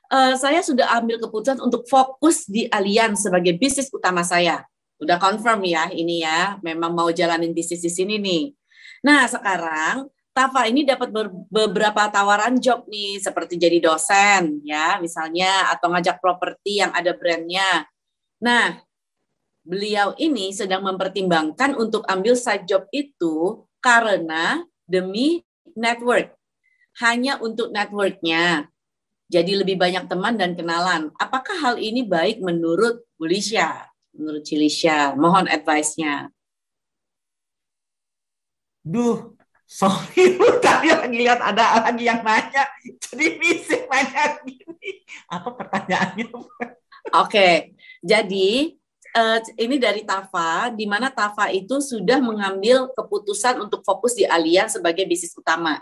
saya sudah ambil keputusan untuk fokus di Allianz sebagai bisnis utama saya. Udah confirm ya ini ya, memang mau jalanin bisnis di sini nih. Nah sekarang Tafa ini dapat beberapa tawaran job nih, seperti jadi dosen ya misalnya, atau ngajak properti yang ada brandnya. Nah beliau ini sedang mempertimbangkan untuk ambil side job itu karena demi network, hanya untuk networknya. Jadi lebih banyak teman dan kenalan. Apakah hal ini baik menurut Bu Lisha? Menurut Cilisha, mohon advice-nya. Duh, sorry, tadi lagi lihat ada lagi yang nanya. Jadi misi nanya gini. Apa pertanyaannya? Oke, jadi ini dari Tafa, di mana Tafa itu sudah mengambil keputusan untuk fokus di Allianz sebagai bisnis utama.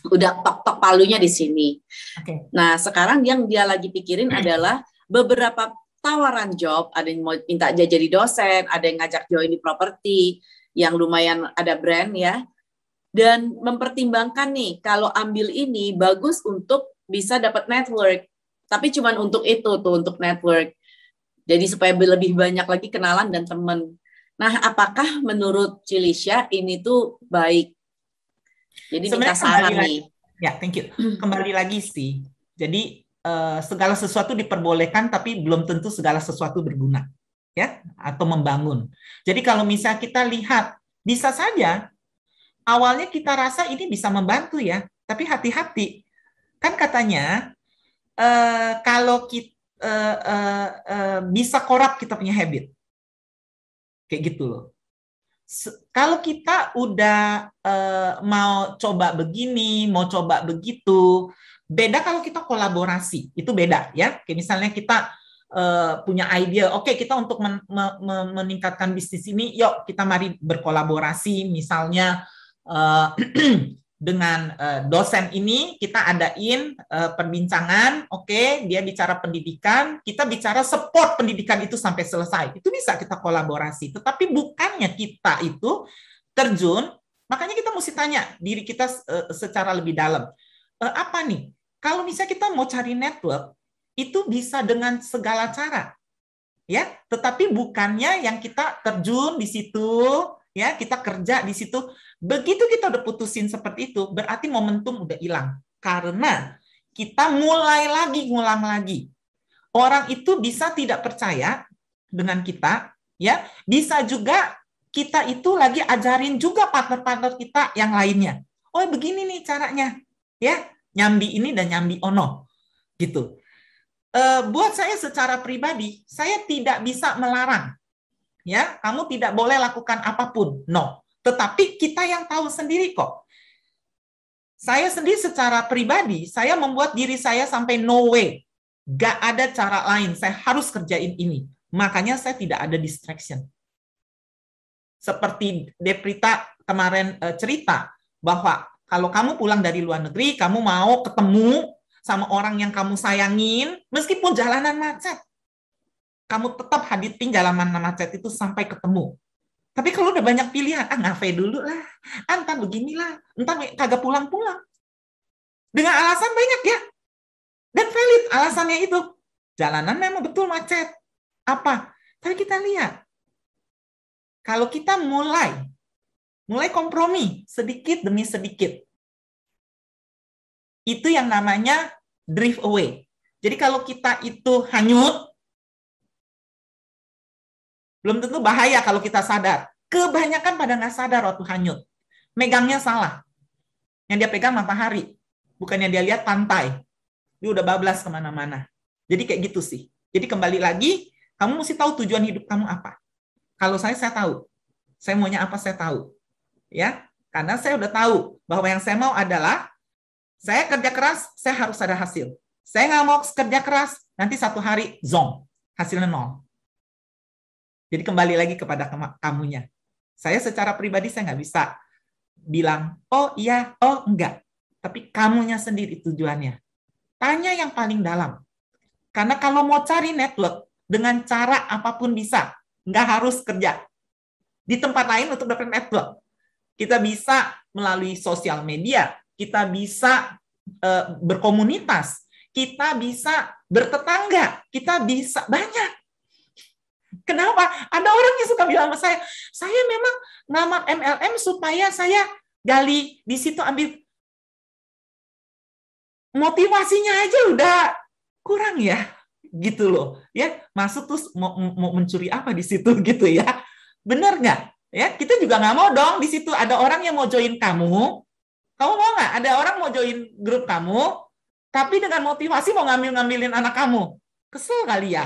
Udah tok-tok palunya di sini. Okay. Nah, sekarang yang dia lagi pikirin adalah beberapa tawaran job, ada yang mau minta dia jadi dosen, ada yang ngajak join di properti yang lumayan ada brand ya. Dan mempertimbangkan nih, kalau ambil ini bagus untuk bisa dapat network. Tapi cuma untuk itu tuh, untuk network. Jadi supaya lebih banyak lagi kenalan dan teman. Nah, apakah menurut Cilisha ini tuh baik? Jadi minta saran nih. Ya, thank you. Kembali lagi sih. Jadi segala sesuatu diperbolehkan, tapi belum tentu segala sesuatu berguna, ya, atau membangun. Jadi kalau misalnya kita lihat, bisa saja awalnya kita rasa ini bisa membantu ya, tapi hati-hati. Kan katanya kalau kita bisa korup kita punya habit, kayak gitu loh. Kalau kita udah mau coba begini, mau coba begitu. Beda kalau kita kolaborasi, itu beda ya. Kayak misalnya kita punya ide, oke kita untuk meningkatkan bisnis ini, yuk kita mari berkolaborasi, misalnya dengan dosen ini kita adain perbincangan, oke dia bicara pendidikan, kita bicara support pendidikan itu sampai selesai, itu bisa kita kolaborasi. Tetapi bukannya kita itu terjun, makanya kita mesti tanya diri kita secara lebih dalam, apa nih? Kalau misalnya kita mau cari network, itu bisa dengan segala cara, ya. Tetapi bukannya yang kita terjun di situ, ya, kita kerja di situ. Begitu kita udah putusin seperti itu, berarti momentum udah hilang. Karena kita mulai lagi, ngulang lagi. Orang itu bisa tidak percaya dengan kita, ya. Bisa juga kita itu lagi ajarin juga partner-partner kita yang lainnya. Oh, begini nih caranya, ya. Nyambi ini dan nyambi ono, gitu. Buat saya secara pribadi, saya tidak bisa melarang, ya, kamu tidak boleh lakukan apapun, no. Tetapi kita yang tahu sendiri kok. Saya sendiri secara pribadi, saya membuat diri saya sampai no way, gak ada cara lain, saya harus kerjain ini. Makanya saya tidak ada distraction. Seperti Deprita kemarin cerita bahwa kalau kamu pulang dari luar negeri, kamu mau ketemu sama orang yang kamu sayangin, meskipun jalanan macet. Kamu tetap hadirin jalanan macet itu sampai ketemu. Tapi kalau udah banyak pilihan, ngafe dulu lah, entar beginilah, entar kagak pulang-pulang. Dengan alasan banyak ya. Dan valid alasannya itu. Jalanan memang betul macet. Apa? Tapi kita lihat. Kalau kita mulai kompromi sedikit demi sedikit. Itu yang namanya drift away. Jadi kalau kita itu hanyut, belum tentu bahaya kalau kita sadar. Kebanyakan pada nggak sadar waktu hanyut. Megangnya salah. Yang dia pegang matahari. Bukannya dia lihat pantai. Dia udah bablas kemana-mana. Jadi kayak gitu sih. Jadi kembali lagi, kamu mesti tahu tujuan hidup kamu apa. Kalau saya tahu. Saya maunya apa, saya tahu. Ya, karena saya udah tahu bahwa yang saya mau adalah saya kerja keras, saya harus ada hasil. Saya nggak mau kerja keras, nanti satu hari zong, hasilnya nol. Jadi kembali lagi kepada kamunya. Saya secara pribadi saya nggak bisa bilang, oh iya, oh enggak. Tapi kamunya sendiri tujuannya. Tanya yang paling dalam. Karena kalau mau cari network, dengan cara apapun bisa. Nggak harus kerja. Di tempat lain untuk dapat network. Kita bisa melalui sosial media, kita bisa berkomunitas, kita bisa bertetangga, kita bisa banyak. Kenapa? Ada orang yang suka bilang sama saya memang ngelamar MLM supaya saya gali di situ, ambil motivasinya aja udah kurang ya, gitu loh. Ya, masuk terus mau mencuri apa di situ gitu ya. Benar nggak? Ya, kita juga nggak mau dong di situ ada orang yang mau join kamu. Kamu mau nggak ada orang mau join grup kamu, tapi dengan motivasi mau ngambilin anak kamu? Kesel kali ya.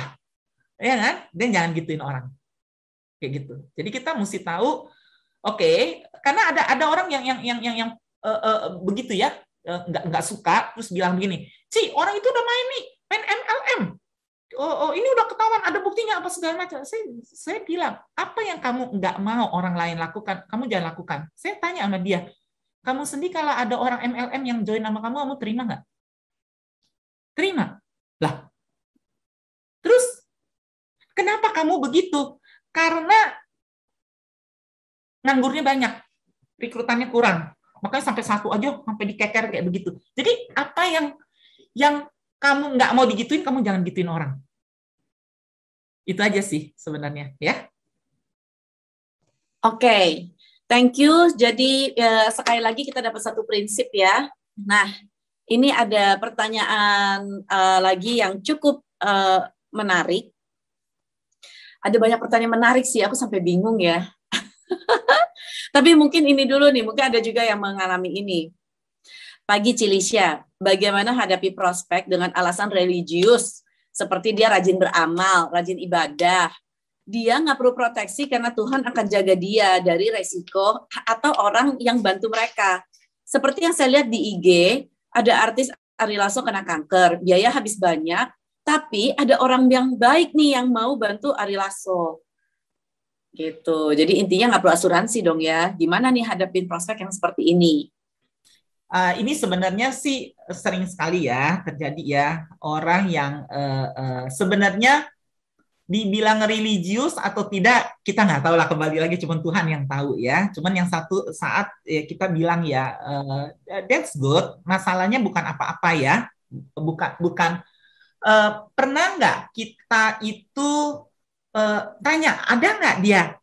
Ya kan? Dan jangan gituin orang. Kayak gitu. Jadi kita mesti tahu, oke, karena ada orang yang begitu ya, nggak suka terus bilang begini, orang itu udah main MLM. Oh, ini udah ketahuan, ada buktinya apa segala macam. Saya bilang, apa yang kamu nggak mau orang lain lakukan, kamu jangan lakukan. Saya tanya sama dia, kamu sendiri kalau ada orang MLM yang join sama kamu terima nggak? Terima. Lah, terus kenapa kamu begitu? Karena nganggurnya banyak, rekrutannya kurang. Makanya sampai satu aja, sampai dikeker kayak begitu. Jadi apa yang kamu nggak mau digituin, kamu jangan gituin orang. Itu aja sih sebenarnya, ya. Oke, thank you. Jadi sekali lagi kita dapat satu prinsip ya. Nah, ini ada pertanyaan lagi yang cukup menarik. Ada banyak pertanyaan menarik sih, aku sampai bingung ya. Tapi mungkin ini dulu nih, mungkin ada juga yang mengalami ini. Pagi Cilisya, bagaimana hadapi prospek dengan alasan religius, seperti dia rajin beramal, rajin ibadah. Dia nggak perlu proteksi karena Tuhan akan jaga dia dari resiko atau orang yang bantu mereka. Seperti yang saya lihat di IG, ada artis Ari Lasso kena kanker, biaya habis banyak, tapi ada orang yang baik nih yang mau bantu Ari Lasso. Gitu. Jadi intinya nggak perlu asuransi dong ya. Gimana nih hadapin prospek yang seperti ini? Ini sebenarnya sih sering sekali ya terjadi ya, orang yang sebenarnya dibilang religius atau tidak kita nggak tahu lah, kembali lagi cuma Tuhan yang tahu ya. Cuman yang satu saat ya, kita bilang ya that's good, masalahnya bukan apa-apa ya, bukan pernah nggak kita itu tanya ada nggak dia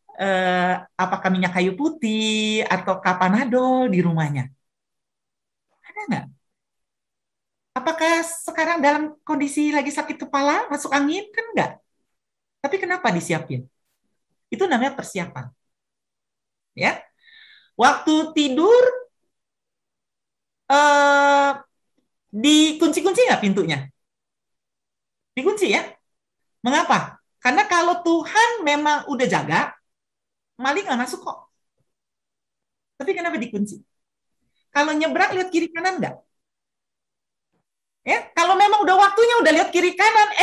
apakah minyak kayu putih atau Panadol di rumahnya? Ada nggak? Apakah sekarang dalam kondisi lagi sakit kepala, masuk angin? Kan enggak. Tapi kenapa disiapin? Itu namanya persiapan. Ya. Waktu tidur, dikunci-kunci nggak pintunya? Dikunci ya. Mengapa? Karena kalau Tuhan memang udah jaga, maling nggak masuk kok. Tapi kenapa dikunci? Kalau nyebrang, lihat kiri kanan nggak? Ya, kalau memang udah waktunya, udah lihat kiri kanan,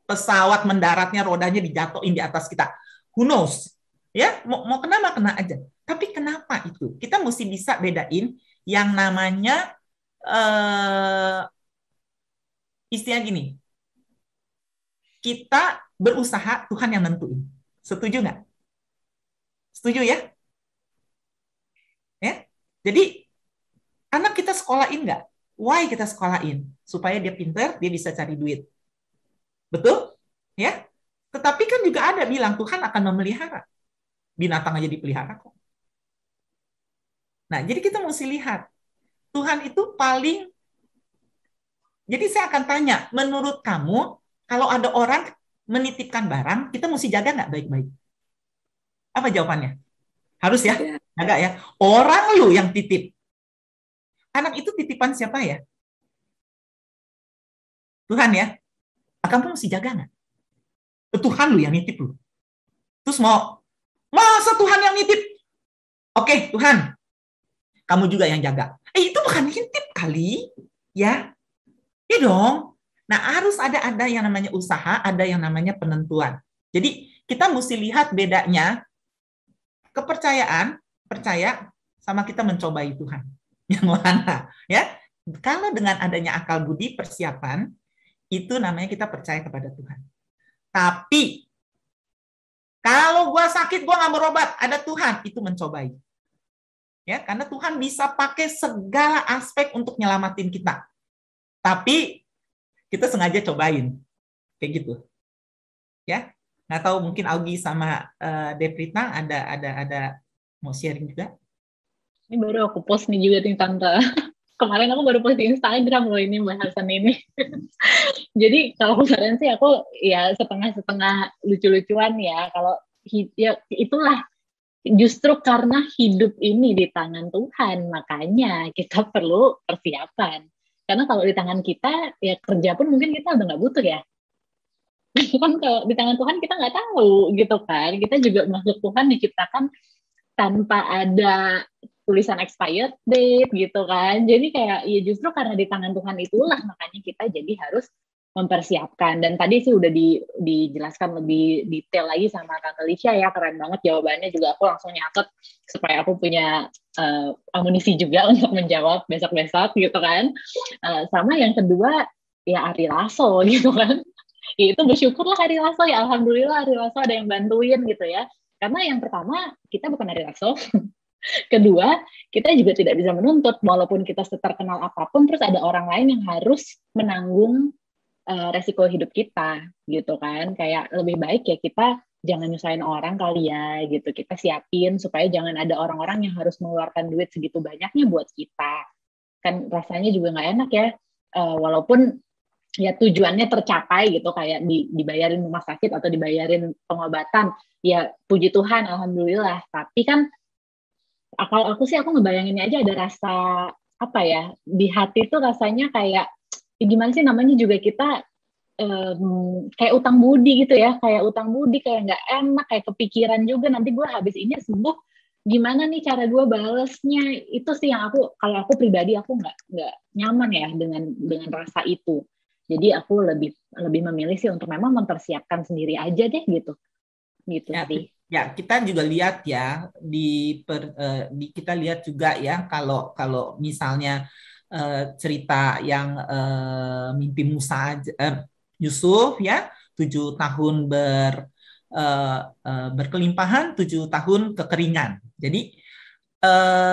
pesawat mendaratnya rodanya dijatuhin di atas kita. Who knows? Ya, mau kena kena aja. Tapi kenapa itu? Kita mesti bisa bedain yang namanya istilah gini. Kita berusaha, Tuhan yang nentuin. Setuju nggak? Setuju ya? Ya. Jadi anak kita sekolahin nggak? Why kita sekolahin? Supaya dia pintar, dia bisa cari duit. Betul? Ya. Tetapi kan juga ada bilang Tuhan akan memelihara. Binatang aja dipelihara kok. Nah, jadi kita mesti lihat. Tuhan itu paling... Jadi saya akan tanya, menurut kamu, kalau ada orang menitipkan barang, kita mesti jaga nggak baik-baik? Apa jawabannya? Harus ya? Jaga ya. Orang lu yang titip. Anak itu titipan siapa ya? Tuhan ya. Kamu mesti jaga nggak? Tuhan lu yang nitip lu. Terus masa Tuhan yang nitip? Oke, Tuhan. Kamu juga yang jaga. Itu bukan nitip kali. Ya. Ya dong. Nah, harus ada yang namanya usaha, ada yang namanya penentuan. Jadi, kita mesti lihat bedanya kepercayaan, percaya, sama kita mencobai Tuhan. Yang mana? Ya. Kalau dengan adanya akal budi, persiapan, itu namanya kita percaya kepada Tuhan. Tapi, kalau gue sakit, gue nggak berobat, ada Tuhan, itu mencobai. Ya, karena Tuhan bisa pakai segala aspek untuk nyelamatin kita. Tapi kita sengaja cobain kayak gitu. Ya, nggak tahu mungkin Augie sama Deprita ada mau sharing juga. Ini baru aku post nih juga nih Tante. Kemarin aku baru post di Instagram loh ini bahasan ini. Jadi kalau kemarin sih aku ya setengah-setengah lucu-lucuan ya. Kalau ya itulah justru karena hidup ini di tangan Tuhan, makanya kita perlu persiapan. Karena kalau di tangan kita, ya kerja pun mungkin kita udah nggak butuh ya. Kan kalau di tangan Tuhan kita nggak tahu gitu kan. Kita juga makhluk Tuhan diciptakan tanpa ada tulisan expired date gitu kan. Jadi kayak ya justru karena di tangan Tuhan itulah makanya kita jadi harus mempersiapkan. Dan tadi sih udah dijelaskan lebih detail lagi sama Tante Lisha ya, keren banget jawabannya juga. Aku langsung nyatet supaya aku punya amunisi juga untuk menjawab besok-besok gitu kan. Sama yang kedua ya Ari Lasso gitu kan. Ya itu bersyukurlah Ari Lasso ya, alhamdulillah Ari Lasso ada yang bantuin gitu ya. Karena yang pertama kita bukan Ari Lasso. Kedua, kita juga tidak bisa menuntut walaupun kita terkenal apapun, terus ada orang lain yang harus menanggung resiko hidup kita gitu kan. Kayak lebih baik ya kita jangan nyusahin orang kali ya gitu. Kita siapin supaya jangan ada orang-orang yang harus mengeluarkan duit segitu banyaknya buat kita. Kan rasanya juga nggak enak ya. Walaupun ya tujuannya tercapai gitu, kayak dibayarin rumah sakit atau dibayarin pengobatan, ya puji Tuhan alhamdulillah. Tapi kan kalau aku sih aku ngebayanginnya aja ada rasa apa ya di hati tuh rasanya kayak gimana sih namanya juga kita kayak utang budi gitu ya, kayak utang budi, kayak nggak enak, kayak kepikiran juga nanti gue habis ini sembuh gimana nih cara gue balesnya. Itu sih yang kalau aku pribadi aku nggak nyaman ya dengan rasa itu. Jadi aku lebih memilih sih untuk memang mempersiapkan sendiri aja deh gitu ya, sih. Ya, kita juga lihat ya kita lihat juga ya kalau misalnya cerita yang mimpi Musa Yusuf ya 7 tahun berkelimpahan, 7 tahun kekeringan. Jadi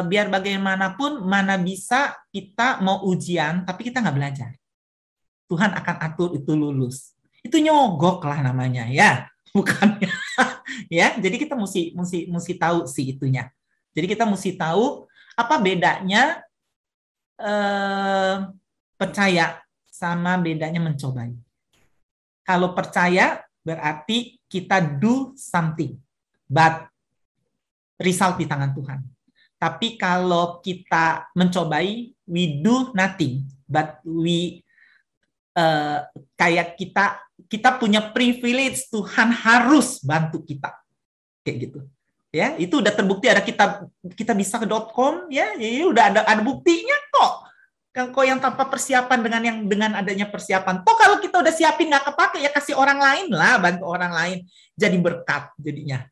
biar bagaimanapun mana bisa kita mau ujian tapi kita nggak belajar. Tuhan akan atur itu lulus. Itu nyogok lah namanya ya, bukannya ya. Jadi kita mesti tahu sih itunya. Jadi kita mesti tahu apa bedanya percaya sama bedanya mencobai. Kalau percaya berarti kita do something, but result di tangan Tuhan. Tapi kalau kita mencobai, we do nothing, but we kayak kita punya privilege, Tuhan harus bantu kita kayak gitu ya. Itu udah terbukti, ada kita bisa ke .com ya, jadi udah ada buktinya kok yang tanpa persiapan dengan adanya persiapan. Kalau kita udah siapin nggak kepake ya kasih orang lain lah, bantu orang lain, jadi berkat jadinya